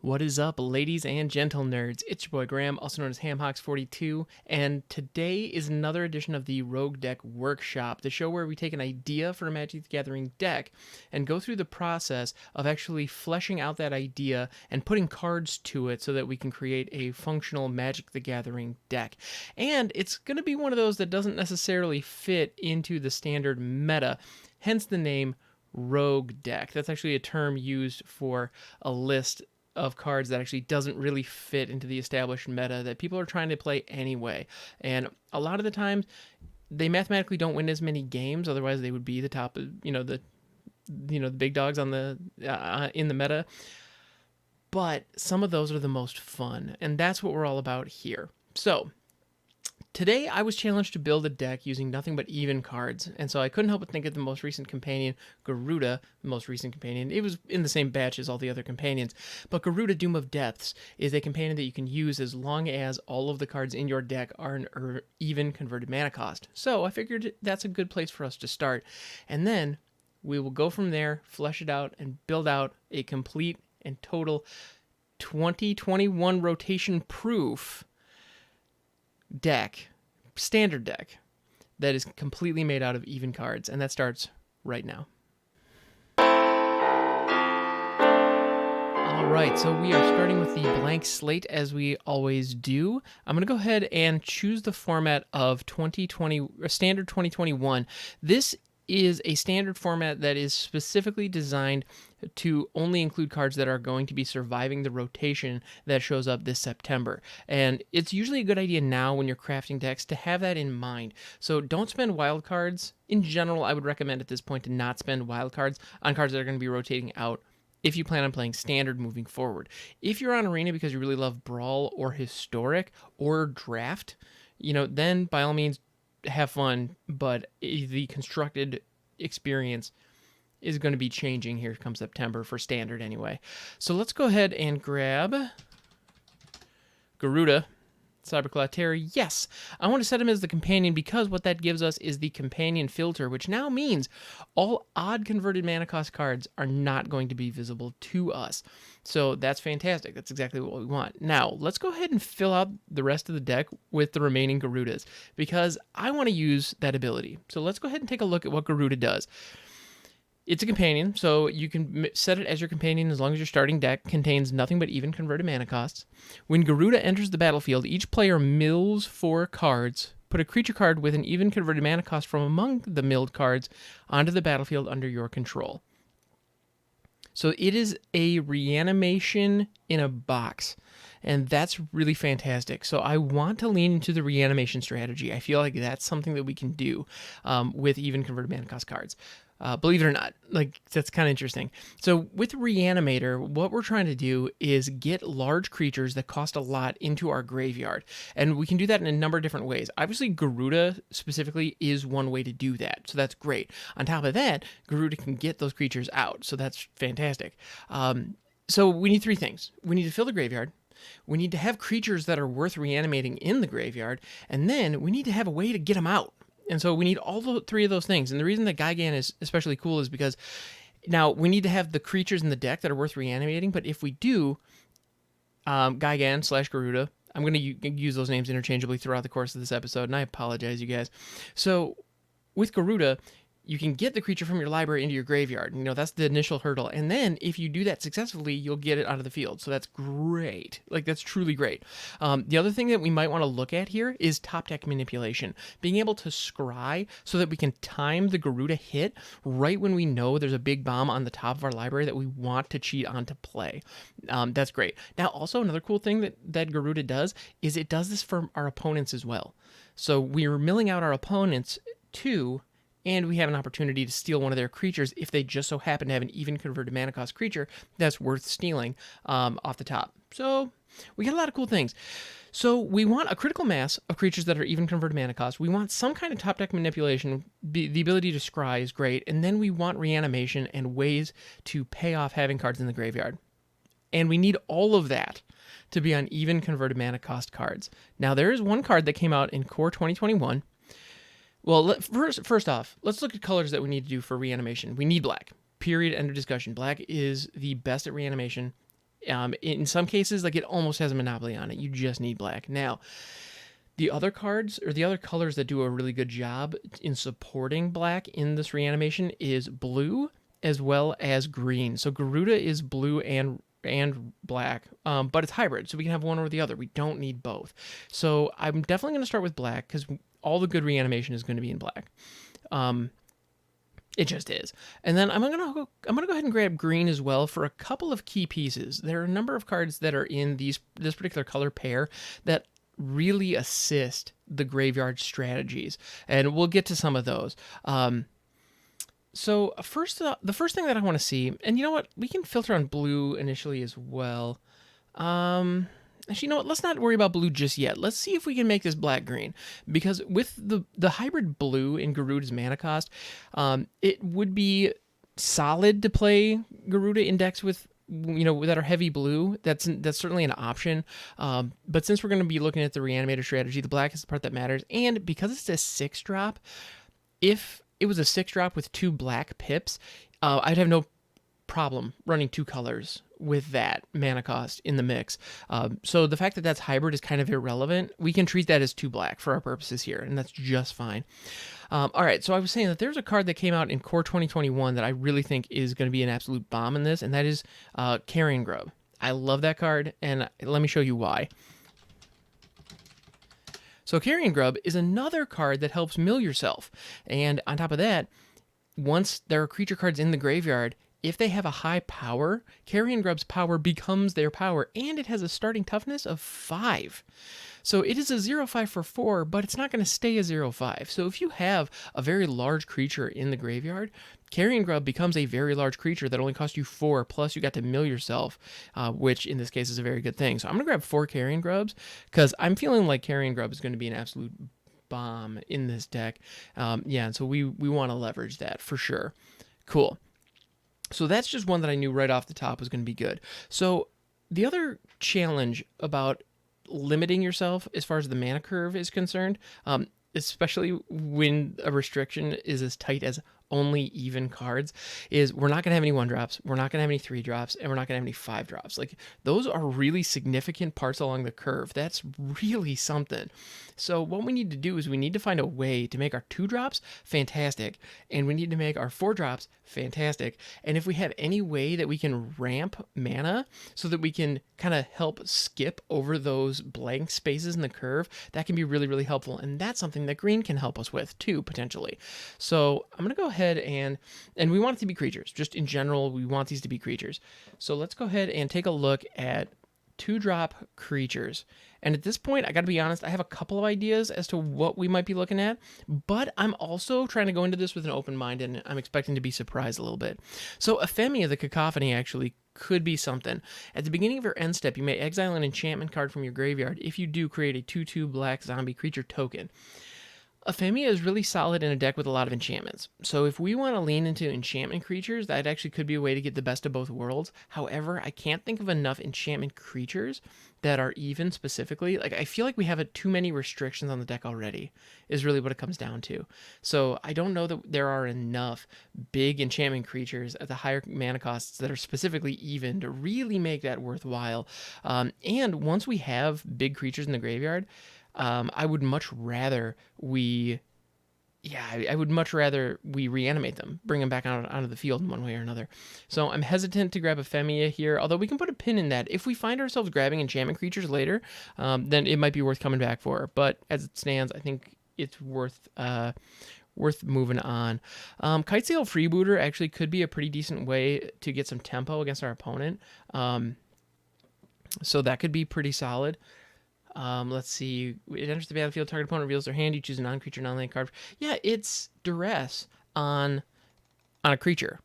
What is up, ladies and gentle nerds? It's your boy Graham, also known as HamHawks42, and today is another edition of the Rogue Deck Workshop, the show where we take an idea for a Magic the Gathering deck and go through the process of actually fleshing out that idea and putting cards to it so that we can create a functional Magic the Gathering deck. And it's going to be one of those that doesn't necessarily fit into the standard meta, hence the name Rogue Deck. That's actually a term used for a list of cards that actually doesn't really fit into the established meta that people are trying to play anyway. And a lot of the times, they mathematically don't win as many games. Otherwise, they would be the top, the big dogs on the in the meta. But some of those are the most fun, and that's what we're all about here. So today, I was challenged to build a deck using nothing but even cards, and so I couldn't help but think of the most recent companion, Garuda, the most recent companion. It was in the same batch as all the other companions, but Garuda Doom of Depths is a companion that you can use as long as all of the cards in your deck are an even converted mana cost. So I figured that's a good place for us to start, and then we will go from there, flesh it out, and build out a complete and total 2021 rotation-proof deck, standard deck, that is completely made out of even cards, and that starts right now. Alright, so we are starting with the blank slate as we always do. I'm going to go ahead and choose the format of 2020, or standard 2021. This is a standard format that is specifically designed to only include cards that are going to be surviving the rotation that shows up this September. And it's usually a good idea now when you're crafting decks to have that in mind. So don't spend wild cards. In general, I would recommend at this point to not spend wild cards on cards that are going to be rotating out if you plan on playing standard moving forward. If you're on Arena because you really love Brawl or Historic or Draft, then by all means have fun, but the constructed experience is going to be changing here come September for standard anyway. So let's go ahead and grab Garuda, Cyberclaw Terror. Yes, I want to set him as the companion because what that gives us is the companion filter, which now means all odd converted mana cost cards are not going to be visible to us. So that's fantastic. That's exactly what we want. Now, let's go ahead and fill out the rest of the deck with the remaining Garudas because I want to use that ability. So let's go ahead and take a look at what Garuda does. It's a companion, so you can set it as your companion as long as your starting deck contains nothing but even converted mana costs. When Garuda enters the battlefield, each player mills 4 cards. Put a creature card with an even converted mana cost from among the milled cards onto the battlefield under your control. So it is a reanimation in a box, and that's really fantastic. So I want to lean into the reanimation strategy. I feel like that's something that we can do with even converted mana cost cards. Believe it or not, that's kind of interesting. So with Reanimator, what we're trying to do is get large creatures that cost a lot into our graveyard. And we can do that in a number of different ways. Obviously, Garuda specifically is one way to do that. So that's great. On top of that, Garuda can get those creatures out. So that's fantastic. So we need 3 things. We need to fill the graveyard. We need to have creatures that are worth reanimating in the graveyard. And then we need to have a way to get them out. And so we need all 3 of those things. And the reason that Gigan is especially cool is because now we need to have the creatures in the deck that are worth reanimating. But if we do Gigan/Garuda, I'm going to use those names interchangeably throughout the course of this episode. And I apologize, you guys. So with Garuda, you can get the creature from your library into your graveyard. That's the initial hurdle. And then if you do that successfully, you'll get it out of the field. So that's great. That's truly great. The other thing that we might want to look at here is top deck manipulation. Being able to scry so that we can time the Garuda hit right when we know there's a big bomb on the top of our library that we want to cheat on to play. That's great. Now, also another cool thing that Garuda does is it does this for our opponents as well. So we're milling out our opponents too, and we have an opportunity to steal one of their creatures if they just so happen to have an even converted mana cost creature that's worth stealing off the top. So we got a lot of cool things. So we want a critical mass of creatures that are even converted mana cost. We want some kind of top deck manipulation. The ability to scry is great. And then we want reanimation and ways to pay off having cards in the graveyard. And we need all of that to be on even converted mana cost cards. Now, there is one card that came out in Core 2021. Well, first off, let's look at colors that we need to do for reanimation. We need black. Period. End of discussion. Black is the best at reanimation. In some cases, like it almost has a monopoly on it. You just need black. Now, the other cards or the other colors that do a really good job in supporting black in this reanimation is blue as well as green. So Garuda is blue and black, but it's hybrid, so we can have one or the other. We don't need both. So I'm definitely going to start with black because all the good reanimation is going to be in black. It just is. And then I'm gonna go ahead and grab green as well for a couple of key pieces. There are a number of cards that are in this particular color pair that really assist the graveyard strategies, and we'll get to some of those. So first, the first thing that I want to see, and you know what, we can filter on blue initially as well. Actually, you know what, let's not worry about blue just yet. Let's see if we can make this black-green, because with the hybrid blue in Garuda's mana cost, it would be solid to play Garuda in decks with, you know, that are heavy blue. That's certainly an option. But since we're going to be looking at the reanimator strategy, the black is the part that matters. And because it's a 6-drop, if it was a 6-drop with 2 black pips, I'd have no problem running 2 colors with that mana cost in the mix. So the fact that that's hybrid is kind of irrelevant. We can treat that as 2 black for our purposes here, and that's just fine. All right, so I was saying that there's a card that came out in Core 2021 that I really think is going to be an absolute bomb in this, and that is Carrion Grub. I love that card, and let me show you why. So Carrion Grub is another card that helps mill yourself, and on top of that, once there are creature cards in the graveyard, if they have a high power, Carrion Grub's power becomes their power, and it has a starting toughness of 5. So it is a 0/5 for 4, but it's not going to stay a 0/5. So if you have a very large creature in the graveyard, Carrion Grub becomes a very large creature that only costs you 4, plus you got to mill yourself, which in this case is a very good thing. So I'm going to grab 4 Carrion Grubs, because I'm feeling like Carrion Grub is going to be an absolute bomb in this deck. Yeah, and so we want to leverage that for sure. Cool. So that's just one that I knew right off the top was going to be good. So the other challenge about limiting yourself as far as the mana curve is concerned, especially when a restriction is as tight as only even cards, is we're not going to have any 1-drops, we're not going to have any 3-drops, and we're not going to have any 5-drops. Like, those are really significant parts along the curve. That's really something. So what we need to do is we need to find a way to make our 2-drops fantastic, and we need to make our 4-drops fantastic. And if we have any way that we can ramp mana so that we can kind of help skip over those blank spaces in the curve, that can be really, really helpful. And that's something that green can help us with too, potentially. So I'm going to go ahead and we want it to be creatures. Just in general, we want these to be creatures. So let's go ahead and take a look at 2-drop creatures. And at this point, I got to be honest, I have a couple of ideas as to what we might be looking at, but I'm also trying to go into this with an open mind, and I'm expecting to be surprised a little bit. So Ephemia, the Cacophony, actually could be something. At the beginning of your end step, you may exile an enchantment card from your graveyard. If you do, create a 2/2 black zombie creature token. Ephemia is really solid in a deck with a lot of enchantments. So if we want to lean into enchantment creatures, that actually could be a way to get the best of both worlds. However, I can't think of enough enchantment creatures that are even specifically. Like, I feel like we have too many restrictions on the deck already, is really what it comes down to. So I don't know that there are enough big enchantment creatures at the higher mana costs that are specifically even to really make that worthwhile. And once we have big creatures in the graveyard, I would much rather we reanimate them, bring them back onto the field in one way or another. So I'm hesitant to grab Ephemia here, although we can put a pin in that. If we find ourselves grabbing enchantment creatures later, then it might be worth coming back for. But as it stands, I think it's worth moving on. Kitesail Freebooter actually could be a pretty decent way to get some tempo against our opponent. So that could be pretty solid. Let's see. It enters the battlefield. Target opponent reveals their hand. You choose a non-creature, non-land card. Yeah, it's duress on a creature.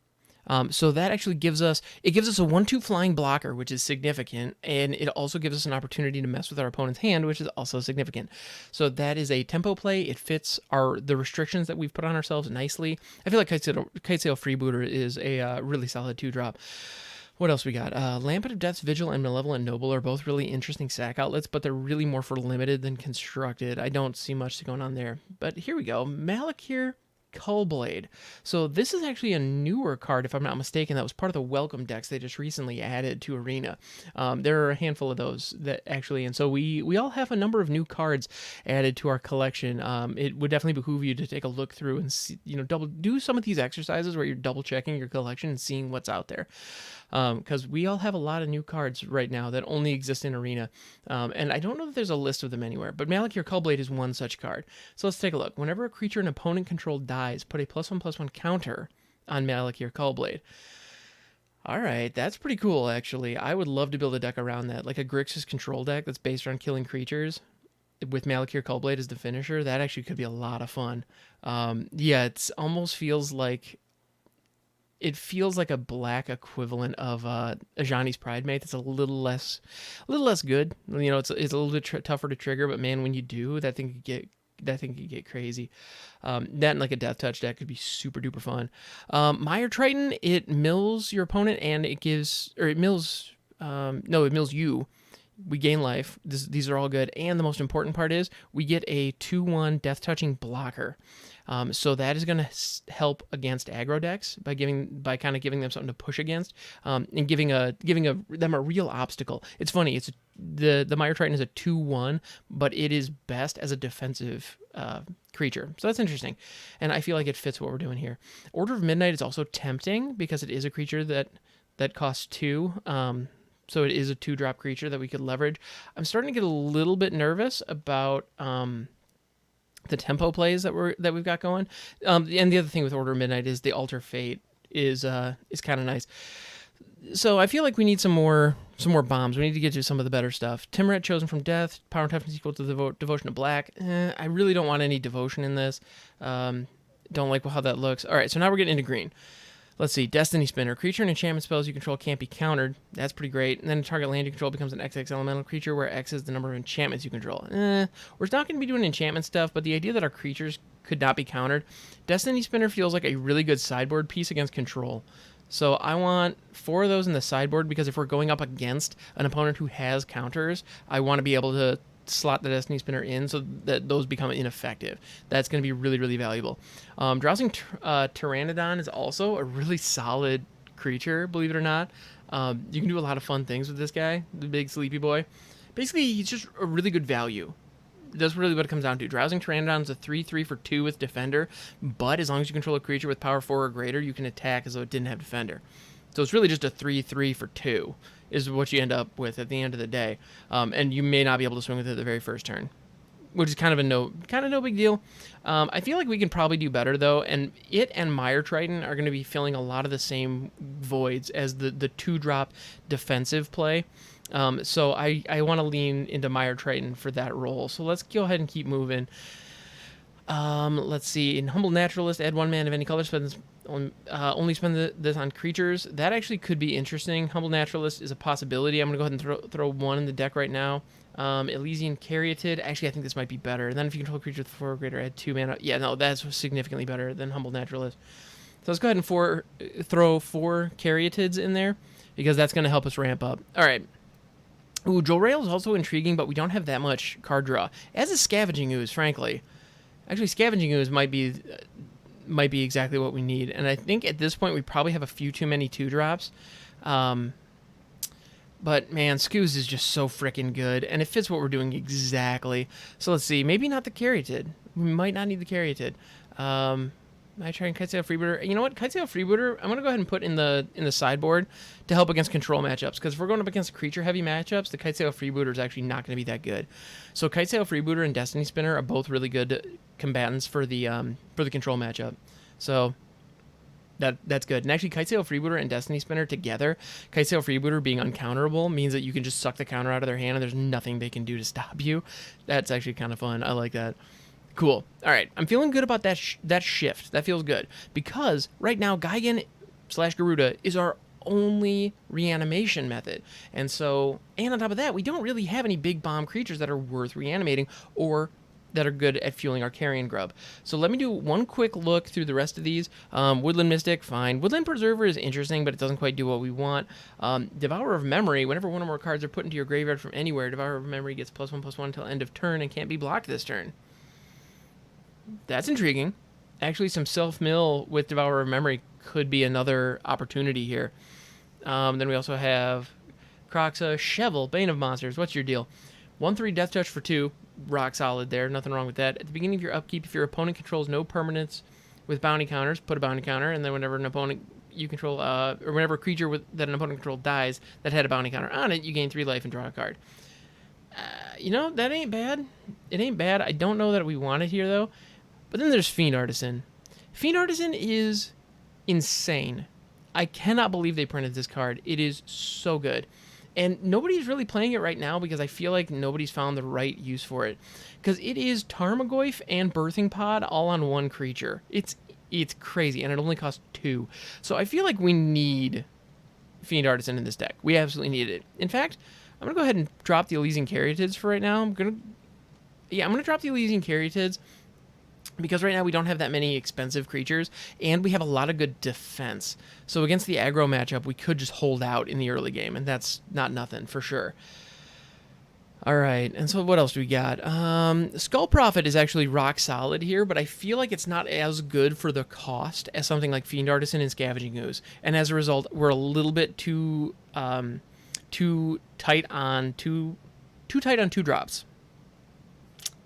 So that actually gives us a 1/2 flying blocker, which is significant, and it also gives us an opportunity to mess with our opponent's hand, which is also significant. So that is a tempo play. It fits the restrictions that we've put on ourselves nicely. I feel like Kitesail Freebooter is a really solid 2-drop. What else we got? Lampet of Death's Vigil and Malevolent Noble are both really interesting sack outlets, but they're really more for limited than constructed. I don't see much going on there. But here we go. Malakir Cullblade. So this is actually a newer card, if I'm not mistaken, that was part of the welcome decks they just recently added to Arena. There are a handful of those that actually, and so we all have a number of new cards added to our collection. It would definitely behoove you to take a look through and see, do some of these exercises where you're double checking your collection and seeing what's out there. Because we all have a lot of new cards right now that only exist in Arena. And I don't know if there's a list of them anywhere, but Massacre Cullblade is one such card. So let's take a look. Whenever a creature an opponent controlled dies, put a +1/+1 counter on Massacre Cullblade. All right, that's pretty cool, actually. I would love to build a deck around that, like a Grixis control deck that's based around killing creatures with Massacre Cullblade as the finisher. That actually could be a lot of fun. Yeah, it almost feels like a black equivalent of Ajani's Pridemate. That's a little less good. It's a little bit tougher to trigger, but man, when you do, that thing could get crazy. That and like a Death Touch deck could be super duper fun. Mire Triton, it mills your opponent and it mills you. We gain life. These are all good. And the most important part is we get a 2/1 Death Touching blocker. So that is going to help against aggro decks by kind of giving them something to push against, and giving them a real obstacle. It's funny. It's the Mire Triton is a 2/1, but it is best as a defensive creature. So that's interesting, and I feel like it fits what we're doing here. Order of Midnight is also tempting because it is a creature that costs 2. So it is a 2-drop creature that we could leverage. I'm starting to get a little bit nervous about the tempo plays that we've got going. And the other thing with Order of Midnight is the Alter Fate is kind of nice. So I feel like we need some more bombs. We need to get to some of the better stuff. Timeret, Chosen from Death, power and toughness equal to Devotion to Black. I really don't want any devotion in this. Don't like how that looks. All right, so now we're getting into green. Let's see, Destiny Spinner. Creature and enchantment spells you control can't be countered. That's pretty great. And then target land you control becomes an XX elemental creature where X is the number of enchantments you control. We're not going to be doing enchantment stuff, but the idea that our creatures could not be countered. Destiny Spinner feels like a really good sideboard piece against control. So I want 4 of those in the sideboard because if we're going up against an opponent who has counters, I want to be able to slot the Destiny Spinner in so that those become ineffective. That's going to be really, really valuable. Drowsing Pteranodon is also a really solid creature, believe it or not. You can do a lot of fun things with this guy, the big sleepy boy. Basically, he's just a really good value. That's really what it comes down to. Drowsing Pteranodon is a 3/3 for 2 with Defender, but as long as you control a creature with power 4 or greater, you can attack as though it didn't have Defender. So it's really just a 3/3 for 2 is what you end up with at the end of the day. And you may not be able to swing with it the very first turn, which is kind of no big deal. I feel like we can probably do better though, and it and Mire Triton are going to be filling a lot of the same voids as the 2-drop defensive play. So I want to lean into Mire Triton for that role. So let's go ahead and keep moving. Let's see. In Humble Naturalist, add 1 mana of any color. Only spend this on creatures. That actually could be interesting. Humble Naturalist is a possibility. I'm going to go ahead and throw 1 in the deck right now. Elysian Caryatid. Actually, I think this might be better. And then if you control a creature with 4 or greater, add 2 mana. Yeah, no, that's significantly better than Humble Naturalist. So let's go ahead and throw 4 Caryatids in there because that's going to help us ramp up. All right. Ooh, Jolrael is also intriguing, but we don't have that much card draw. As is Scavenging Ooze, frankly. Actually, Scavenging Ooze might be exactly what we need. And I think at this point we probably have a few too many 2-drops. But man, Scooz is just so freaking good, and it fits what we're doing exactly. So let's see, maybe not the Caryatid. We might not need the Caryatid. I try and Kitesail Freebooter. You know what? Kitesail Freebooter, I'm gonna go ahead and put in the sideboard to help against control matchups. Because if we're going up against creature-heavy matchups, the Kitesail Freebooter is actually not going to be that good. So Kitesail Freebooter and Destiny Spinner are both really good combatants for the control matchup. So that's good. And actually, Kitesail Freebooter and Destiny Spinner together, Kitesail Freebooter being uncounterable means that you can just suck the counter out of their hand and there's nothing they can do to stop you. That's actually kind of fun. I like that. Cool. All right. I'm feeling good about that shift. That feels good. Because right now, Gigan/Garuda is our only reanimation method. And on top of that, we don't really have any big bomb creatures that are worth reanimating or that are good at fueling our carrion grub. So let me do one quick look through the rest of these. Woodland Mystic, fine. Woodland Preserver is interesting, but it doesn't quite do what we want. Devourer of Memory, whenever one or more cards are put into your graveyard from anywhere, Devourer of Memory gets +1/+1 until end of turn and can't be blocked this turn. That's intriguing. Actually, some self-mill with Devourer of Memory could be another opportunity here. Then we also have Croxa, Shevel, Bane of Monsters. What's your deal? 1/3 Death Touch for 2. Rock solid there. Nothing wrong with that. At the beginning of your upkeep, if your opponent controls no permanents with bounty counters, put a bounty counter, and then whenever an opponent you control, or whenever a creature that an opponent controls dies that had a bounty counter on it, you gain 3 life and draw a card. That ain't bad. It ain't bad. I don't know that we want it here, though. But then there's Fiend Artisan. Fiend Artisan is insane. I cannot believe they printed this card. It is so good. And nobody's really playing it right now because I feel like nobody's found the right use for it. Because it is Tarmogoyf and Birthing Pod all on one creature. It's crazy, and it only costs 2. So I feel like we need Fiend Artisan in this deck. We absolutely need it. In fact, I'm going to go ahead and drop the Elysian Caryatids for right now. I'm going to drop the Elysian Caryatids because right now we don't have that many expensive creatures, and we have a lot of good defense. So against the aggro matchup, we could just hold out in the early game, and that's not nothing for sure. All right, and so what else do we got? Skull Prophet is actually rock solid here, but I feel like it's not as good for the cost as something like Fiend Artisan and Scavenging Ooze, and as a result, we're a little bit too tight on two drops.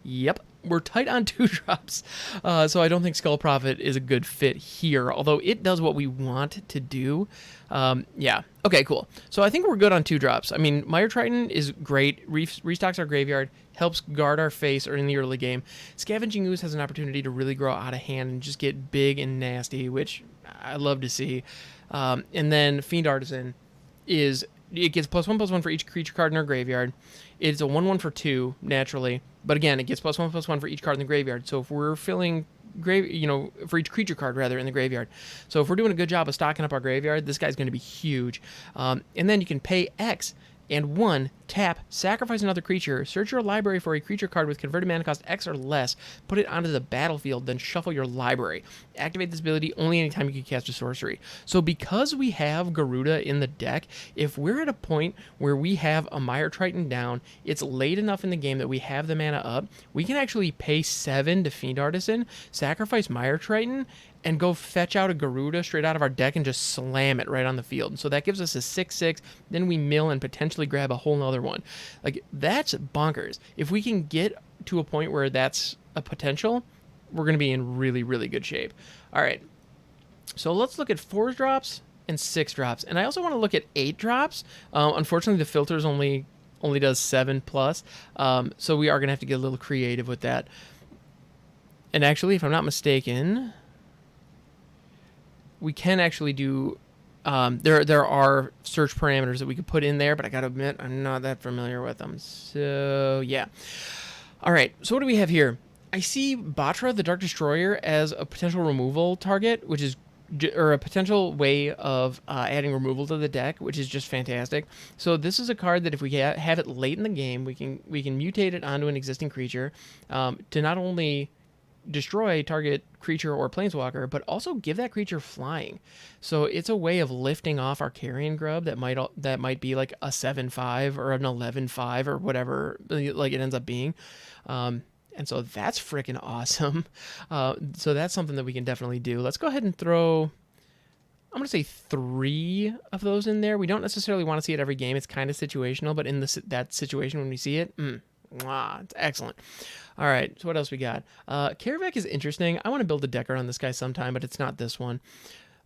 Yep. We're tight on 2 drops, so I don't think Skull Prophet is a good fit here, although it does what we want to do. Yeah, okay, cool. So I think we're good on 2 drops. I mean, Mire Triton is great, restocks our graveyard, helps guard our face or in the early game. Scavenging Ooze has an opportunity to really grow out of hand and just get big and nasty, which I love to see. And then Fiend Artisan it gets +1/+1 for each creature card in our graveyard. It's a 1/1 for 2, naturally. But again, it gets +1/+1 for each card in the graveyard. So if we're filling for each creature card rather in the graveyard. So if we're doing a good job of stocking up our graveyard, this guy's going to be huge. And then you can pay X and 1, tap, sacrifice another creature, search your library for a creature card with converted mana cost X or less, put it onto the battlefield, then shuffle your library. Activate this ability only anytime you can cast a sorcery. So because we have Garuda in the deck, if we're at a point where we have a Mire Triton down, it's late enough in the game that we have the mana up, we can actually pay 7 to Fiend Artisan, sacrifice Mire Triton, and go fetch out a Garuda straight out of our deck and just slam it right on the field. So that gives us a 6/6, then we mill and potentially grab a whole nother one. Like, that's bonkers. If we can get to a point where that's a potential, we're going to be in really, really good shape. All right, so let's look at 4 drops and 6 drops. And I also want to look at 8 drops. Unfortunately, the filters only does 7+, so we are going to have to get a little creative with that. And actually, if I'm not mistaken, we can actually do, there are search parameters that we could put in there, but I gotta admit, I'm not that familiar with them. So, yeah. All right, so what do we have here? I see Batra, the Dark Destroyer, as a potential removal target, which is, or a potential way of adding removal to the deck, which is just fantastic. So this is a card that if we have it late in the game, we can mutate it onto an existing creature to not only destroy target creature or planeswalker, but also give that creature flying. So it's a way of lifting off our carrion grub that might be like a 7/5 or an 11/5 or whatever like it ends up being. And so that's freaking awesome. So that's something that we can definitely do. Let's go ahead and throw, I'm going to say 3 of those in there. We don't necessarily want to see it every game. It's kind of situational, but in that situation when we see it, it's excellent. All right, so what else we got? Karavek is interesting. I want to build a deck around this guy sometime, but it's not this one.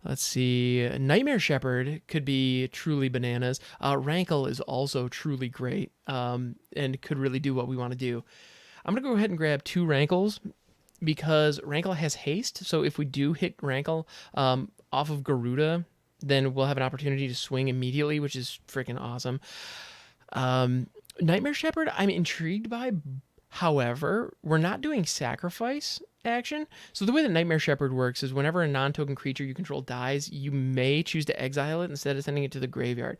Let's see. Nightmare Shepherd could be truly bananas. Rankle is also truly great and could really do what we want to do. I'm going to go ahead and grab 2 Rankles because Rankle has haste. So if we do hit Rankle off of Garuda, then we'll have an opportunity to swing immediately, which is freaking awesome. Nightmare Shepherd, I'm intrigued by. However, we're not doing sacrifice action. So the way that Nightmare Shepherd works is whenever a non-token creature you control dies, you may choose to exile it instead of sending it to the graveyard.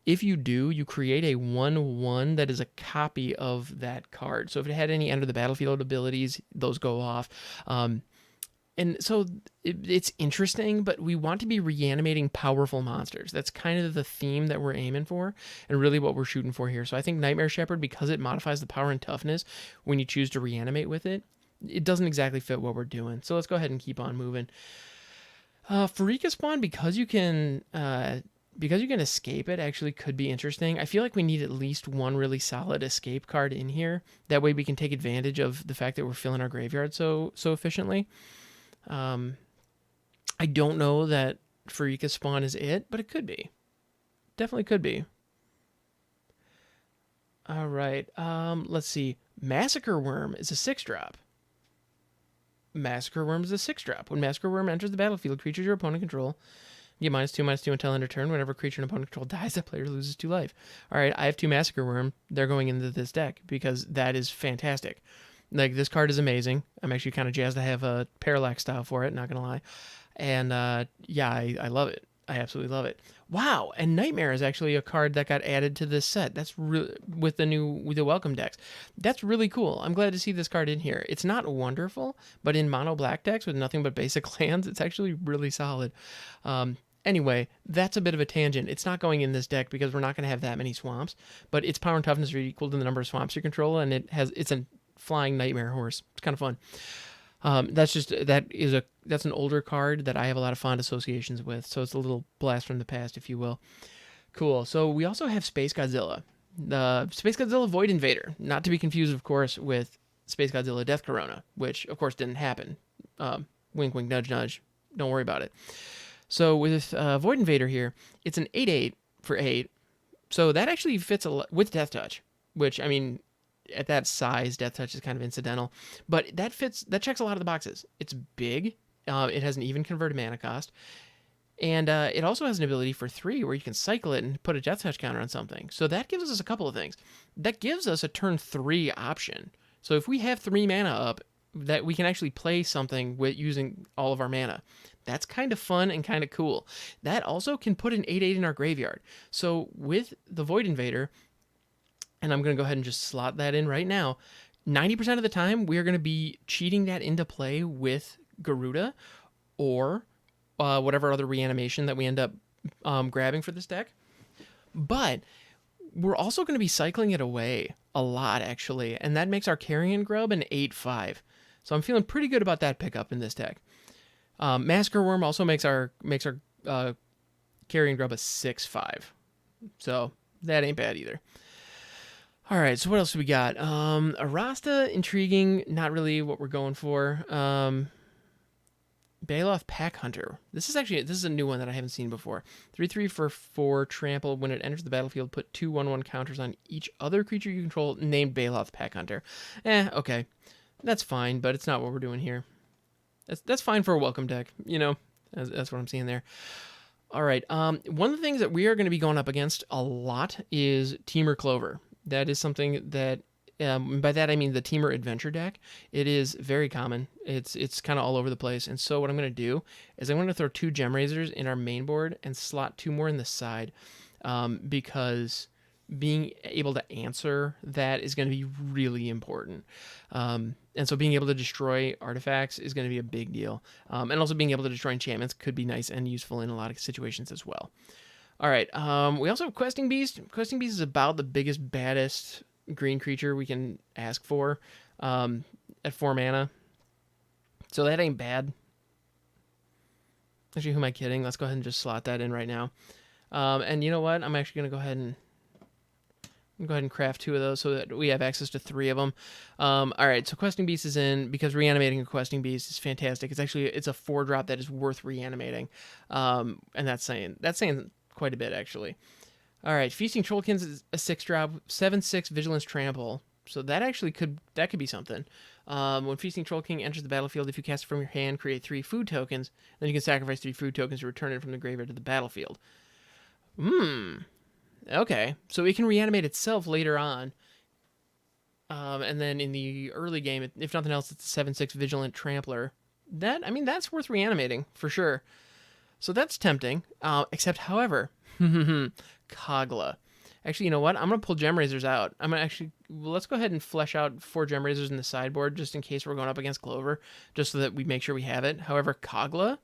If you do, you create a 1/1 that is a copy of that card. So if it had any enter the battlefield abilities, those go off. And so it's interesting, but we want to be reanimating powerful monsters. That's kind of the theme that we're aiming for and really what we're shooting for here. So I think Nightmare Shepherd, because it modifies the power and toughness when you choose to reanimate with it, it doesn't exactly fit what we're doing. So let's go ahead and keep on moving. Farika spawn, because you can escape it, actually could be interesting. I feel like we need at least one really solid escape card in here. That way we can take advantage of the fact that we're filling our graveyard so efficiently. I don't know that Farika spawn is it, but it could be. Definitely could be. All right. Let's see. Massacre Worm is a 6-drop. Massacre Worm is a 6-drop. When Massacre Worm enters the battlefield, creatures your opponent control get -2/-2 until end of turn. Whenever a creature an opponent control dies, that player loses 2 life. All right, I have 2 Massacre Worm. They're going into this deck because that is fantastic. Like, this card is amazing. I'm actually kind of jazzed to have a Parallax style for it, not going to lie. And yeah, I love it. I absolutely love it. Wow, and Nightmare is actually a card that got added to this set. That's really with the welcome decks. That's really cool. I'm glad to see this card in here. It's not wonderful, but in mono black decks with nothing but basic lands, it's actually really solid. Anyway, that's a bit of a tangent. It's not going in this deck because we're not going to have that many swamps, but its power and toughness are equal to the number of swamps you control, and it's a flying Nightmare horse. It's kind of fun. That's an older card that I have a lot of fond associations with, so it's a little blast from the past, if you will. Cool. So we also have Space Godzilla, the Space Godzilla Void Invader, not to be confused, of course, with Space Godzilla Death Corona, which of course didn't happen. Wink, wink, nudge, nudge. Don't worry about it. So with Void Invader here, it's an 8/8 for 8, so that actually fits with Death Touch, which, I mean, at that size, Death Touch is kind of incidental, but that checks a lot of the boxes. It's big, it has an even converted mana cost, and it also has an ability for 3 where you can cycle it and put a Death Touch counter on something. So that gives us a couple of things. That gives us a turn 3 option. So if we have 3 mana up, that we can actually play something with using all of our mana. That's kind of fun and kind of cool. That also can put an 8/8 in our graveyard. So with the Void Invader, and I'm going to go ahead and just slot that in right now, 90% of the time, we're going to be cheating that into play with Garuda or whatever other reanimation that we end up grabbing for this deck. But we're also going to be cycling it away a lot, actually, and that makes our Carrion Grub an 8/5. So I'm feeling pretty good about that pickup in this deck. Massacre Worm also makes our Carrion Grub a 6/5. So that ain't bad either. All right, so what else do we got? A Rasta, intriguing, not really what we're going for. Baloth Pack Hunter. This is a new one that I haven't seen before. 3/3 for 4 trample. When it enters the battlefield, put 2 1/1 counters on each other creature you control named Baloth Pack Hunter. Okay. That's fine, but it's not what we're doing here. That's fine for a welcome deck, you know. That's what I'm seeing there. All right. One of the things that we are going to be going up against a lot is Temur Clover. That is something that, by that I mean the Temur Adventure deck. It is very common. It's kind of all over the place. And so what I'm going to do is I'm going to throw 2 Gem Razors in our main board and slot 2 more in the side, because being able to answer that is going to be really important. And so being able to destroy artifacts is going to be a big deal. And also being able to destroy enchantments could be nice and useful in a lot of situations as well. All right, we also have Questing Beast. Questing Beast is about the biggest, baddest green creature we can ask for at 4 mana. So that ain't bad. Actually, who am I kidding? Let's go ahead and just slot that in right now. And you know what? I'm actually going to go ahead and craft 2 of those so that we have access to 3 of them. All right, so Questing Beast is in because reanimating a Questing Beast is fantastic. It's a 4-drop that is worth reanimating, and that's saying quite a bit, actually. All right, Feasting Trollkins is a 6-drop, 7/6 Vigilance Trample. So that actually could be something. When Feasting Trollking enters the battlefield, if you cast it from your hand, create 3 food tokens. Then you can sacrifice 3 food tokens to return it from the graveyard to the battlefield. Okay, so it can reanimate itself later on. And then in the early game, if nothing else, it's a 7/6 Vigilant Trampler. That's worth reanimating, for sure. So that's tempting. Except, however, Kogla. Actually, you know what? I'm going to pull Gem Razors out. Let's go ahead and flesh out 4 Gem Razors in the sideboard, just in case we're going up against Clover, just so that we make sure we have it. However, Kogla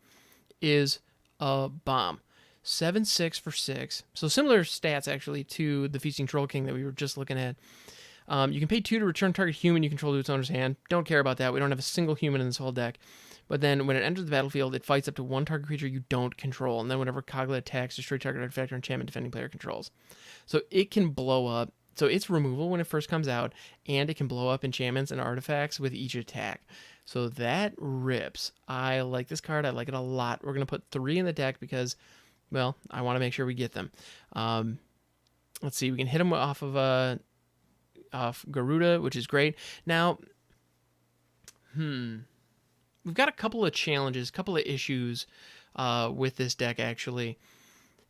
is a bomb. 7/6 for 6. So similar stats, actually, to the Feasting Troll King that we were just looking at. You can pay 2 to return target human you control to its owner's hand. Don't care about that. We don't have a single human in this whole deck. But then when it enters the battlefield, it fights up to 1 target creature you don't control. And then whenever Kogla attacks, destroy target artifact or enchantment defending player controls. So it can blow up. So it's removal when it first comes out, and it can blow up enchantments and artifacts with each attack. So that rips. I like this card. I like it a lot. We're going to put 3 in the deck because, well, I want to make sure we get them. Let's see. We can hit them off of Garuda, which is great. Now, we've got a couple of challenges, a couple of issues with this deck, actually.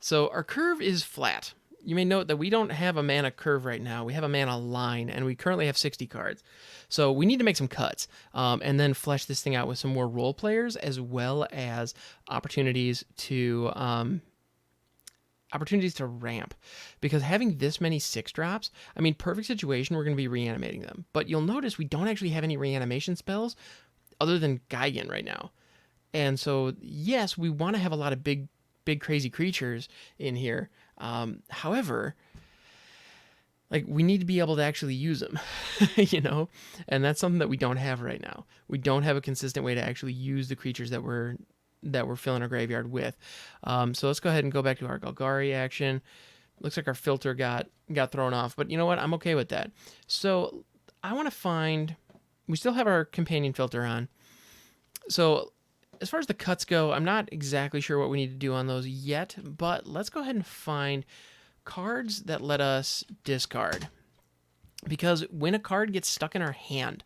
So our curve is flat. You may note that we don't have a mana curve right now. We have a mana line, and we currently have 60 cards. So we need to make some cuts and then flesh this thing out with some more role players, as well as opportunities to ramp. Because having this many 6-drops, I mean, perfect situation, we're going to be reanimating them. But you'll notice we don't actually have any reanimation spells other than Gigan right now. And so, yes, we want to have a lot of big crazy creatures in here. However, like, we need to be able to actually use them, you know? And that's something that we don't have right now. We don't have a consistent way to actually use the creatures that we're filling our graveyard with. So let's go ahead and go back to our Golgari action. Looks like our filter got thrown off, but you know what? I'm okay with that. So I want to find... We still have our companion filter on. So as far as the cuts go, I'm not exactly sure what we need to do on those yet, but let's go ahead and find cards that let us discard. Because when a card gets stuck in our hand,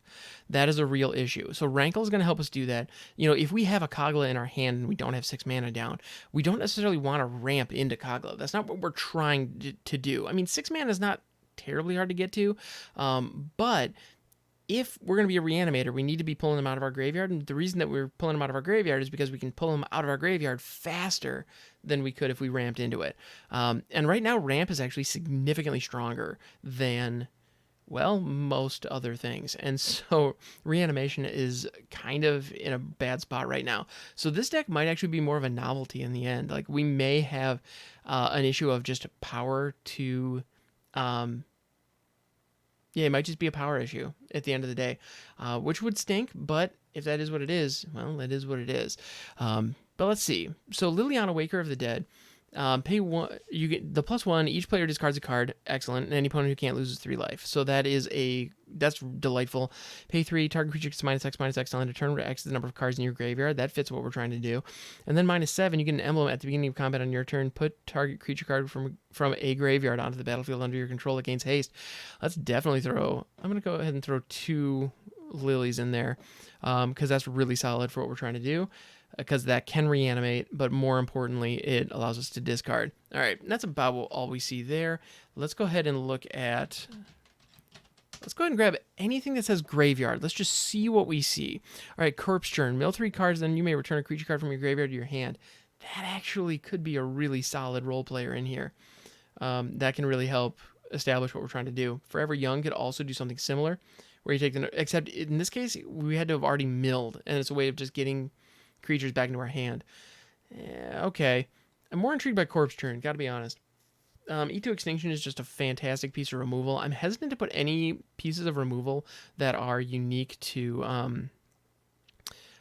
that is a real issue. So Rankle is going to help us do that. You know, if we have a Kogla in our hand and we don't have 6 mana down, we don't necessarily want to ramp into Kogla. That's not what we're trying to do. I mean, 6 mana is not terribly hard to get to, but if we're going to be a reanimator, we need to be pulling them out of our graveyard. And the reason that we're pulling them out of our graveyard is because we can pull them out of our graveyard faster than we could if we ramped into it. And right now, ramp is actually significantly stronger than, well, most other things. And so reanimation is kind of in a bad spot right now. So this deck might actually be more of a novelty in the end. Like, we may have an issue of just power to... Yeah, it might just be a power issue at the end of the day, which would stink, but if that is what it is, well, that is what it is. But let's see. So Liliana, Waker of the Dead, pay 1, you get the +1, each player discards a card, excellent, and any opponent who can't loses 3 life. So that's delightful. Pay 3, target creature gets -X on a turn where X is the number of cards in your graveyard. That fits what we're trying to do. And then -7, you get an emblem at the beginning of combat on your turn. Put target creature card from a graveyard onto the battlefield under your control that gains haste. Let's definitely throw... I'm going to go ahead and throw 2 lilies in there because that's really solid for what we're trying to do. Because that can reanimate, but more importantly, it allows us to discard. All right, that's about all we see there. Let's go ahead and look at... Let's go ahead and grab anything that says graveyard. Let's just see what we see. All right, Corpse Churn. Mill 3 cards, then you may return a creature card from your graveyard to your hand. That actually could be a really solid role player in here. That can really help establish what we're trying to do. Forever Young could also do something similar, where you take except in this case, we had to have already milled, and it's a way of just getting creatures back into our hand. Yeah, okay. I'm more intrigued by Corpse Churn, gotta be honest. E2 Extinction is just a fantastic piece of removal. I'm hesitant to put any pieces of removal that are unique to... I'm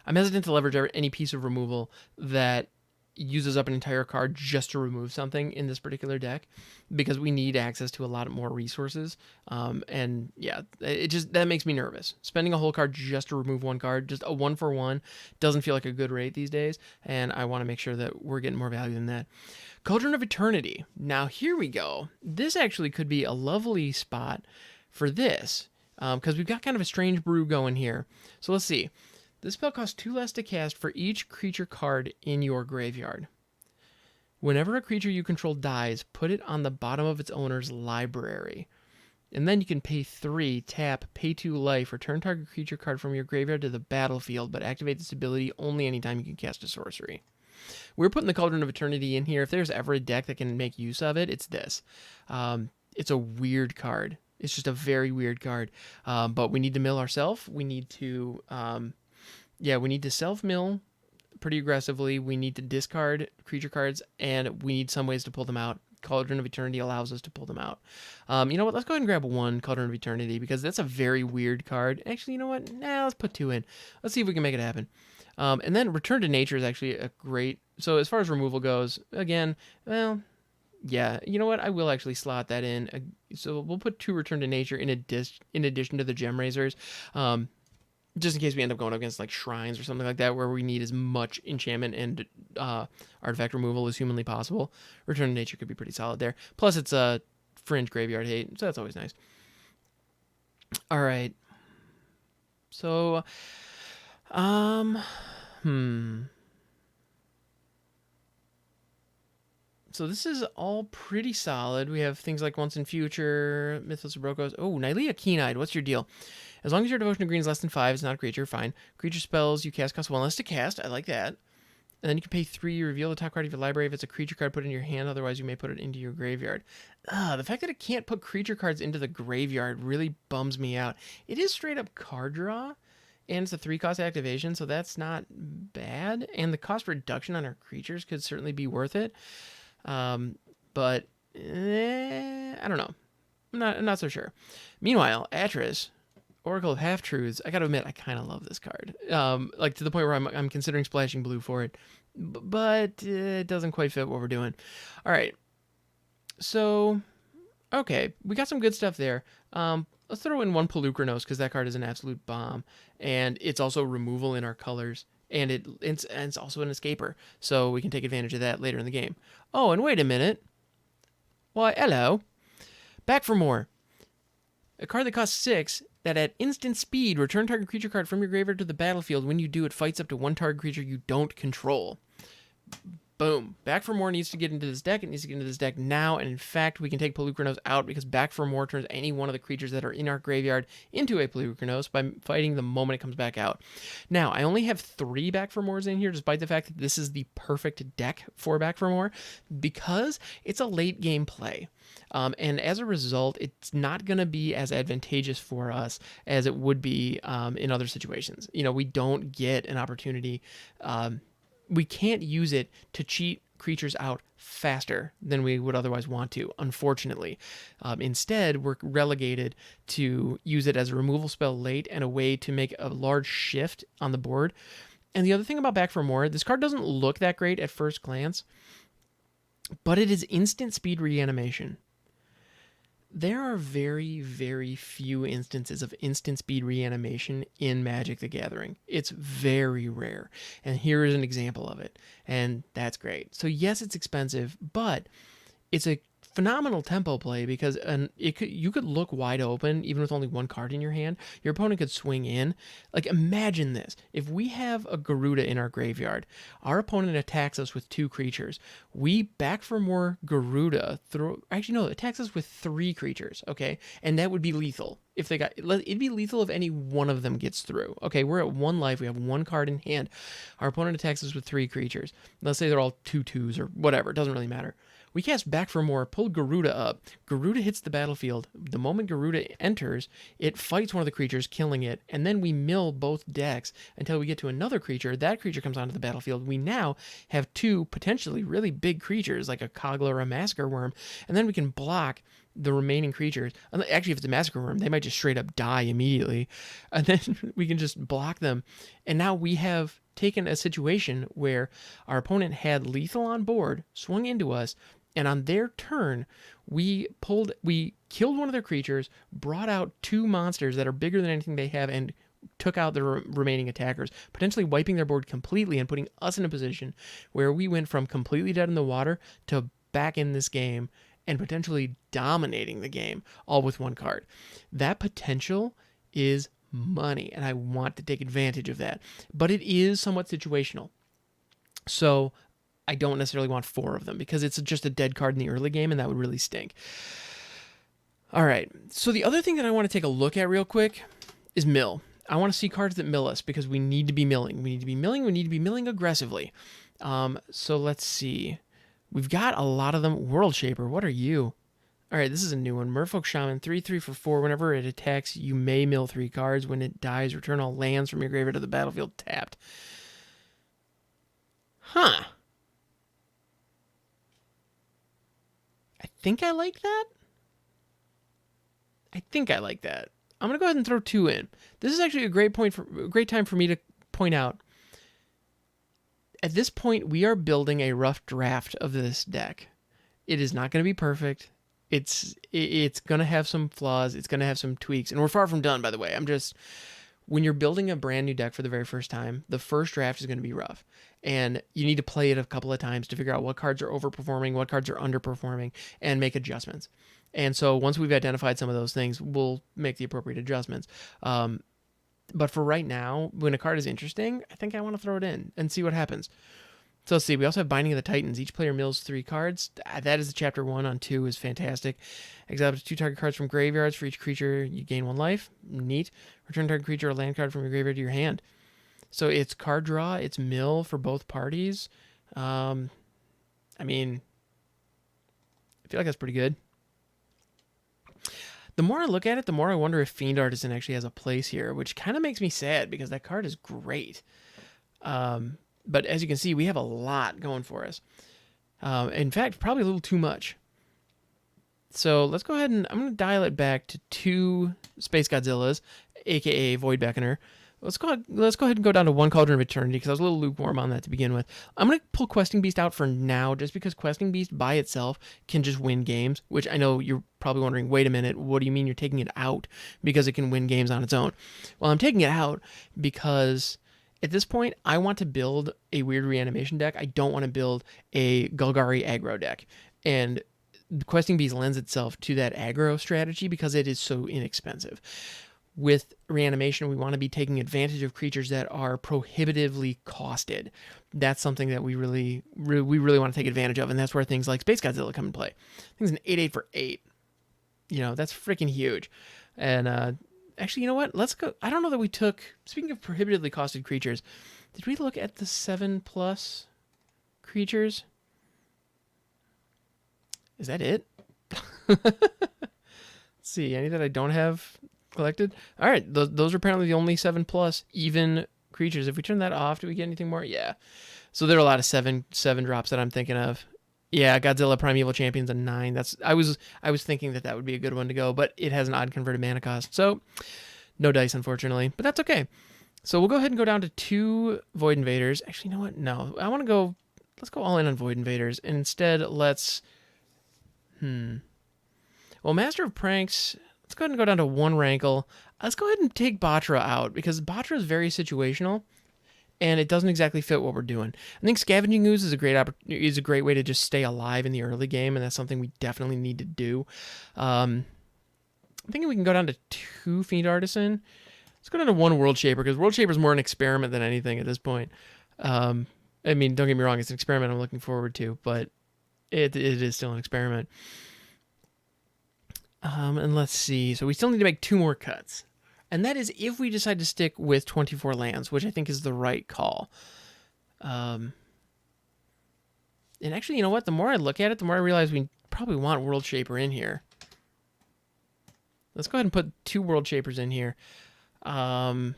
hesitant to leverage any piece of removal that uses up an entire card just to remove something in this particular deck, because we need access to a lot more resources. And yeah, that makes me nervous. Spending a whole card just to remove one card, just a 1-for-1, doesn't feel like a good rate these days, and I want to make sure that we're getting more value than that. Cauldron of Eternity. Now here we go. This actually could be a lovely spot for this, because we've got kind of a strange brew going here. So let's see. This spell costs 2 less to cast for each creature card in your graveyard. Whenever a creature you control dies, put it on the bottom of its owner's library. And then you can pay 3, tap, pay 2 life, return target creature card from your graveyard to the battlefield, but activate this ability only anytime you can cast a sorcery. We're putting the Cauldron of Eternity in here. If there's ever a deck that can make use of it, it's this. It's a weird card. It's just a very weird card. But we need to mill ourselves. We need to... we need to self-mill pretty aggressively. We need to discard creature cards, and we need some ways to pull them out Cauldron of Eternity allows us to pull them out. You know what? Let's go ahead and grab 1 Cauldron of Eternity because that's a very weird card. Actually, you know what? Nah, let's put 2 in. Let's see if we can make it happen. And then Return to Nature is actually a great... So as far as removal goes, again, well, yeah, you know what? I will actually slot that in. So we'll put 2 Return to Nature in addition to the Gem Razors. Just in case we end up going against like shrines or something like that where we need as much enchantment and artifact removal as humanly possible. Return to Nature could be pretty solid there. Plus it's a fringe graveyard hate, so that's always nice. All right. So, So this is all pretty solid. We have things like Once in Future, Mythos of Brokos. Oh, Nailia Kenai, what's your deal? As long as your devotion to green is less than 5, it's not a creature, fine. Creature spells you cast cost 1 less to cast. I like that. And then you can pay 3, reveal the top card of your library if it's a creature card, put it in your hand, otherwise you may put it into your graveyard. The fact that it can't put creature cards into the graveyard really bums me out. It is straight up card draw, and it's a 3-cost activation, so that's not bad. And the cost reduction on our creatures could certainly be worth it. But I don't know. I'm not so sure. Meanwhile, Atris, Oracle of Half-Truths, I gotta admit, I kind of love this card. Like to the point where I'm considering splashing blue for it. But it doesn't quite fit what we're doing. All right. So, okay. We got some good stuff there. Let's throw in 1 Polukranos because that card is an absolute bomb. And it's also removal in our colors. And it's also an escaper. So we can take advantage of that later in the game. Oh, and wait a minute. Why, hello. Back for more. A card that costs 6 that at instant speed, return target creature card from your graveyard to the battlefield. When you do, it fights up to 1 target creature you don't control. Boom. Back for More needs to get into this deck. It needs to get into this deck now. And in fact, we can take Polukranos out because Back for More turns any one of the creatures that are in our graveyard into a Polukranos by fighting the moment it comes back out. Now, I only have 3 Back for Mores in here, despite the fact that this is the perfect deck for Back for More, because it's a late game play. And as a result, it's not going to be as advantageous for us as it would be in other situations. You know, we don't get an opportunity. We can't use it to cheat creatures out faster than we would otherwise want to, unfortunately. Instead, we're relegated to use it as a removal spell late and a way to make a large shift on the board. And the other thing about Back for More, this card doesn't look that great at first glance, but it is instant speed reanimation. There are very, very few instances of instant speed reanimation in Magic the Gathering. It's very rare. And here is an example of it. And that's great. So yes, it's expensive, but it's a phenomenal tempo play because you could look wide open even with only 1 card in your hand. Your opponent could swing in. Like, imagine this. If we have a Garuda in our graveyard, our opponent attacks us with 2 creatures. We Back for More Garuda attacks us with 3 creatures, okay? And that would be lethal. It'd be lethal if any one of them gets through. Okay, we're at 1 life. We have 1 card in hand. Our opponent attacks us with 3 creatures. Let's say they're all 2/2s or whatever. It doesn't really matter. We cast Back for More, pull Garuda up. Garuda hits the battlefield. The moment Garuda enters, it fights one of the creatures, killing it, and then we mill both decks until we get to another creature. That creature comes onto the battlefield. We now have 2 potentially really big creatures, like a Kogla or a Massacre Worm, and then we can block the remaining creatures. Actually, if it's a Massacre Worm, they might just straight up die immediately, and then we can just block them. And now we have taken a situation where our opponent had lethal on board, swung into us, and on their turn, we killed one of their creatures, brought out 2 monsters that are bigger than anything they have, and took out the remaining attackers, potentially wiping their board completely and putting us in a position where we went from completely dead in the water to back in this game and potentially dominating the game, all with 1 card. That potential is money, and I want to take advantage of that. But it is somewhat situational. So I don't necessarily want 4 of them because it's just a dead card in the early game, and that would really stink. All right, so the other thing that I want to take a look at real quick is mill. I want to see cards that mill us because we need to be milling. We need to be milling. We need to be milling aggressively. So let's see. We've got a lot of them. World Shaper, what are you? All right, this is a new one. Merfolk Shaman, 3/3 for 4. Whenever it attacks, you may mill 3 cards. When it dies, return all lands from your graveyard to the battlefield tapped. Huh. think I like that. I think I like that. I'm going to go ahead and throw 2 in. This is actually a great time for me to point out. At this point, we are building a rough draft of this deck. It is not going to be perfect. It's going to have some flaws. It's going to have some tweaks. And we're far from done, by the way. When you're building a brand new deck for the very first time, the first draft is going to be rough. And you need to play it a couple of times to figure out what cards are overperforming, what cards are underperforming, and make adjustments. And so once we've identified some of those things, we'll make the appropriate adjustments. But for right now, when a card is interesting, I think I want to throw it in and see what happens. So let's see. We also have Binding of the Titans. Each player mills 3 cards. That is the chapter 1 on 2 is fantastic. Exile up to 2 target cards from graveyards. For each creature, you gain 1 life. Neat. Return target creature or land card from your graveyard to your hand. So it's card draw. It's mill for both parties. I mean, I feel like that's pretty good. The more I look at it, the more I wonder if Fiend Artisan actually has a place here, which kind of makes me sad because that card is great. But as you can see, we have a lot going for us. In fact, probably a little too much. So let's go ahead and I'm going to dial it back to 2 Space Godzillas, aka Void Beckoner. Let's go ahead and go down to 1 Cauldron of Eternity because I was a little lukewarm on that to begin with. I'm going to pull Questing Beast out for now just because Questing Beast by itself can just win games, which I know you're probably wondering, wait a minute, what do you mean you're taking it out because it can win games on its own? Well, I'm taking it out because at this point, I want to build a weird reanimation deck. I don't want to build a Golgari aggro deck. And Questing Beast lends itself to that aggro strategy because it is so inexpensive. With reanimation, we want to be taking advantage of creatures that are prohibitively costed. That's something that we really want to take advantage of, and that's where things like Space Godzilla come into play. I think it's an 8/8 for 8. You know, that's freaking huge. And actually, you know what? Let's go. I don't know that we took. Speaking of prohibitively costed creatures, did we look at the 7+ creatures? Is that it? Let's see. Any that I don't have collected? All right. Those are apparently the only 7+ even creatures. If we turn that off, do we get anything more? Yeah. So there are a lot of 7 drops that I'm thinking of. Yeah, Godzilla Primeval Champion's a 9. I was thinking that would be a good one to go, but it has an odd converted mana cost. So no dice, unfortunately, but that's okay. So we'll go ahead and go down to 2 Void Invaders. Actually, you know what? No, I want to go. Let's go all in on Void Invaders, and instead let's. Well, Master of Pranks. Let's go ahead and go down to 1 Rankle. Let's go ahead and take Batra out because Batra is very situational. And it doesn't exactly fit what we're doing. I think Scavenging Ooze is a great way to just stay alive in the early game, and that's something we definitely need to do. I'm thinking we can go down to 2 Fiend Artisan. Let's go down to 1 World Shaper, because World Shaper is more an experiment than anything at this point. I mean, don't get me wrong, it's an experiment I'm looking forward to, but it is still an experiment. And let's see. So we still need to make 2 more cuts. And that is if we decide to stick with 24 lands, which I think is the right call. And actually, you know what? The more I look at it, the more I realize we probably want World Shaper in here. Let's go ahead and put 2 World Shapers in here. Let's go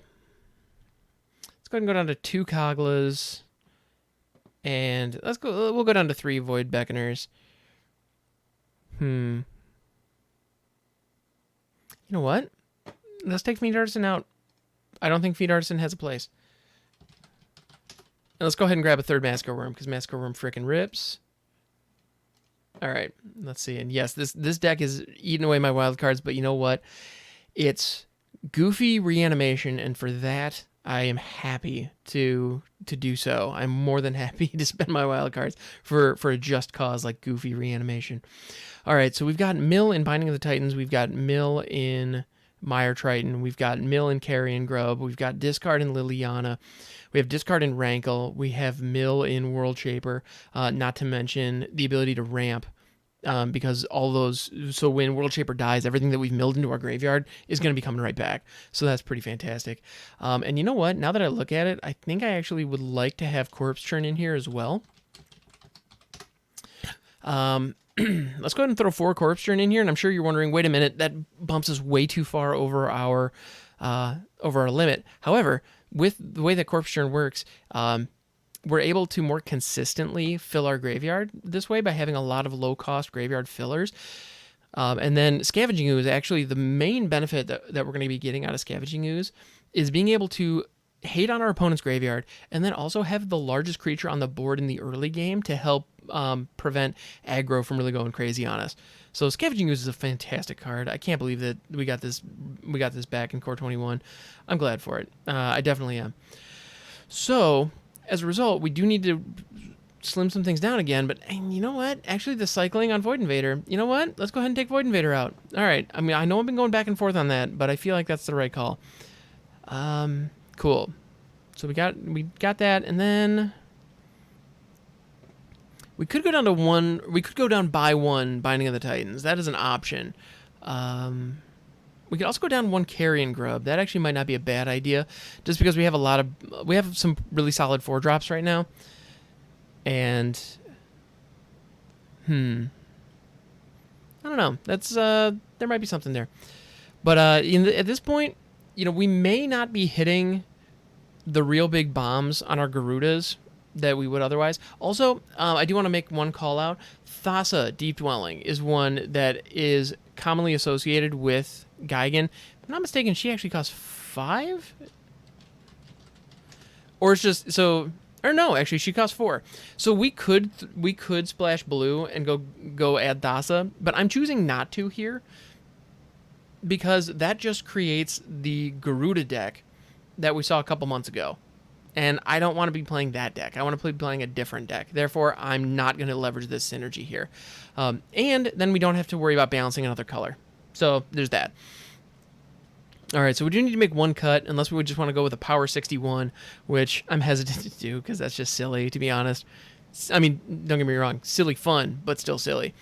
ahead and go down to 2 Koglas. And we'll go down to 3 Void Beckoners. You know what? Let's take Fiend Artisan out. I don't think Fiend Artisan has a place. And let's go ahead and grab a 3rd Massacre Worm, because Massacre Worm frickin' rips. Alright, let's see. And yes, this deck is eating away my wild cards, but you know what? It's goofy reanimation, and for that, I am happy to do so. I'm more than happy to spend my wild cards for a just cause like goofy reanimation. Alright, so we've got Mill in Binding of the Titans. We've got Mill in Mire Triton. We've got Mill in Carrion Grub. We've got Discard in Liliana. We have Discard in Rankle. We have Mill in World Shaper. Not to mention the ability to ramp. Because all those, so when World Shaper dies, everything that we've milled into our graveyard is going to be coming right back. So that's pretty fantastic. And you know what? Now that I look at it, I think I actually would like to have Corpse Churn in here as well. Let's go ahead and throw 4 Corpse Churn in here, and I'm sure you're wondering, wait a minute, that bumps us way too far over our limit. However, with the way that Corpse Churn works, we're able to more consistently fill our graveyard this way by having a lot of low-cost graveyard fillers. And then Scavenging Ooze, actually the main benefit that we're going to be getting out of Scavenging Ooze is being able to hate on our opponent's graveyard and then also have the largest creature on the board in the early game to help prevent aggro from really going crazy on us. So Scavenging Ooze is a fantastic card. I can't believe that we got this back in Core 21. I'm glad for it. I definitely am. So as a result, we do need to slim some things down again, but you know what? Actually, the cycling on Void Invader, you know what? Let's go ahead and take Void Invader out. All right. I mean, I know I've been going back and forth on that, but I feel like that's the right call. Cool. So we got that, and then we could go down to one. We could go down by one Binding of the Titans. That is an option. We could also go down one Carrion Grub. That actually might not be a bad idea, just because we have some really solid 4-drops right now. And I don't know. That's there might be something there, but at this point, you know, we may not be hitting the real big bombs on our Garudas that we would otherwise. Also, I do want to make one call out. Thassa Deep Dwelling is one that is commonly associated with Gigan. If I'm not mistaken, she actually costs 5, or it's just so. Or no, actually, she costs 4. So we could splash blue and go add Thassa, but I'm choosing not to here because that just creates the Garuda deck that we saw a couple months ago. And I don't want to be playing that deck. I want to be playing a different deck. Therefore, I'm not going to leverage this synergy here. And then we don't have to worry about balancing another color. So there's that. All right, so we do need to make one cut, unless we would just want to go with a power 61, which I'm hesitant to do because that's just silly, to be honest. I mean, don't get me wrong, silly fun, but still silly.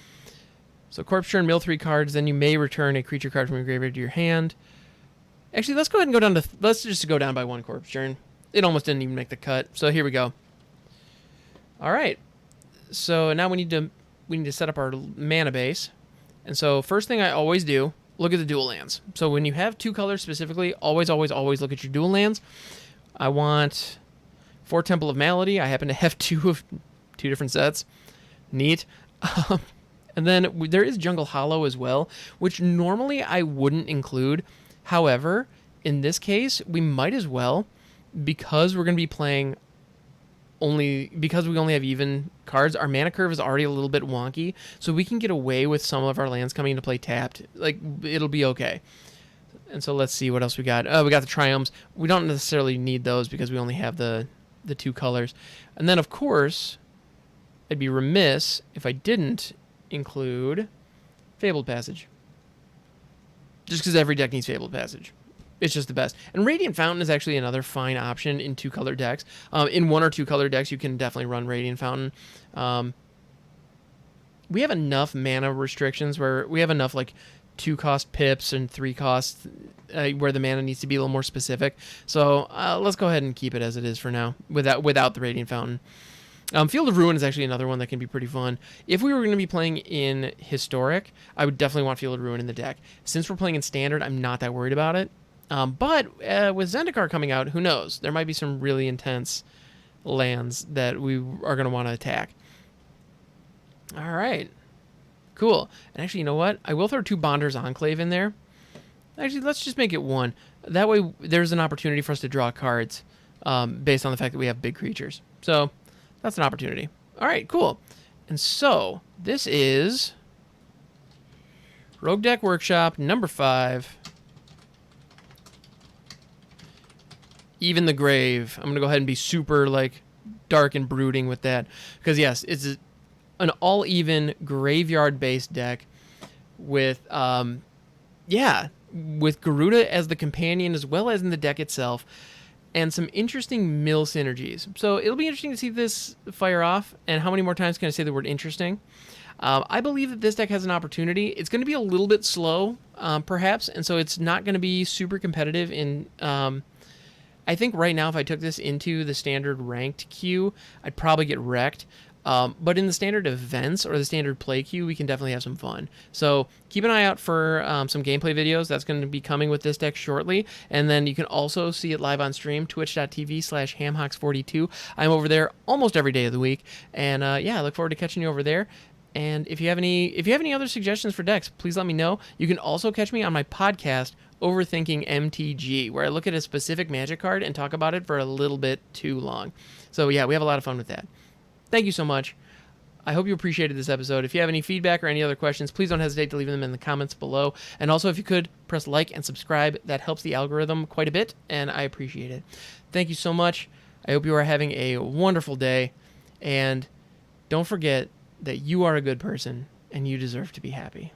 So corpse churn, mill 3 cards, then you may return a creature card from your graveyard to your hand. Actually, let's go ahead and go down to, let's just go down by one corpse churn. It almost didn't even make the cut, so here we go. All right, so now we need to set up our mana base. And so first thing I always do, look at the dual lands. So when you have 2 colors specifically, always look at your dual lands. I want 4 Temple of Malady. I happen to have 2 different sets. Neat. And then there is Jungle Hollow as well, which normally I wouldn't include. However, in this case, we might as well, because we're going to be playing because we only have even cards, our mana curve is already a little bit wonky, so we can get away with some of our lands coming into play tapped. Like, it'll be okay. And so let's see what else we got. We got the Triumphs. We don't necessarily need those because we only have the 2 colors. And then, of course, I'd be remiss if I didn't include Fabled Passage. Just because every deck needs Fabled Passage. It's just the best. And Radiant Fountain is actually another fine option in 2-color decks. In 1 or 2-color decks, you can definitely run Radiant Fountain. We have enough mana restrictions where we have enough like 2-cost pips and 3-cost where the mana needs to be a little more specific. So let's go ahead and keep it as it is for now without the Radiant Fountain. Field of Ruin is actually another one that can be pretty fun. If we were going to be playing in Historic, I would definitely want Field of Ruin in the deck. Since we're playing in Standard, I'm not that worried about it. But with Zendikar coming out, who knows? There might be some really intense lands that we are going to want to attack. All right. Cool. And actually, you know what? I will throw 2 Bonder's Enclave in there. Actually, let's just make it 1. That way, there's an opportunity for us to draw cards based on the fact that we have big creatures. So that's an opportunity. All right, cool. And so this is Rogue Deck Workshop number 5. Even the Grave. I'm going to go ahead and be super, like, dark and brooding with that. Because, yes, it's an all-even graveyard-based deck with, with Garuda as the companion as well as in the deck itself. And some interesting mill synergies. So it'll be interesting to see this fire off. And how many more times can I say the word interesting? I believe that this deck has an opportunity. It's going to be a little bit slow, perhaps. And so it's not going to be super competitive in... I think right now, if I took this into the standard ranked queue, I'd probably get wrecked. But in the standard events or the standard play queue, we can definitely have some fun. So keep an eye out for some gameplay videos. That's going to be coming with this deck shortly. And then you can also see it live on stream, twitch.tv/hamhawks42. I'm over there almost every day of the week. And yeah, I look forward to catching you over there. And if you have any other suggestions for decks, please let me know. You can also catch me on my podcast, Overthinking MTG, where I look at a specific Magic card and talk about it for a little bit too long. So yeah, we have a lot of fun with that. Thank you so much. I hope you appreciated this episode. If you have any feedback or any other questions, please don't hesitate to leave them in the comments below. And also, if you could, press like and subscribe. That helps the algorithm quite a bit, and I appreciate it. Thank you so much. I hope you are having a wonderful day. And don't forget that you are a good person, and you deserve to be happy.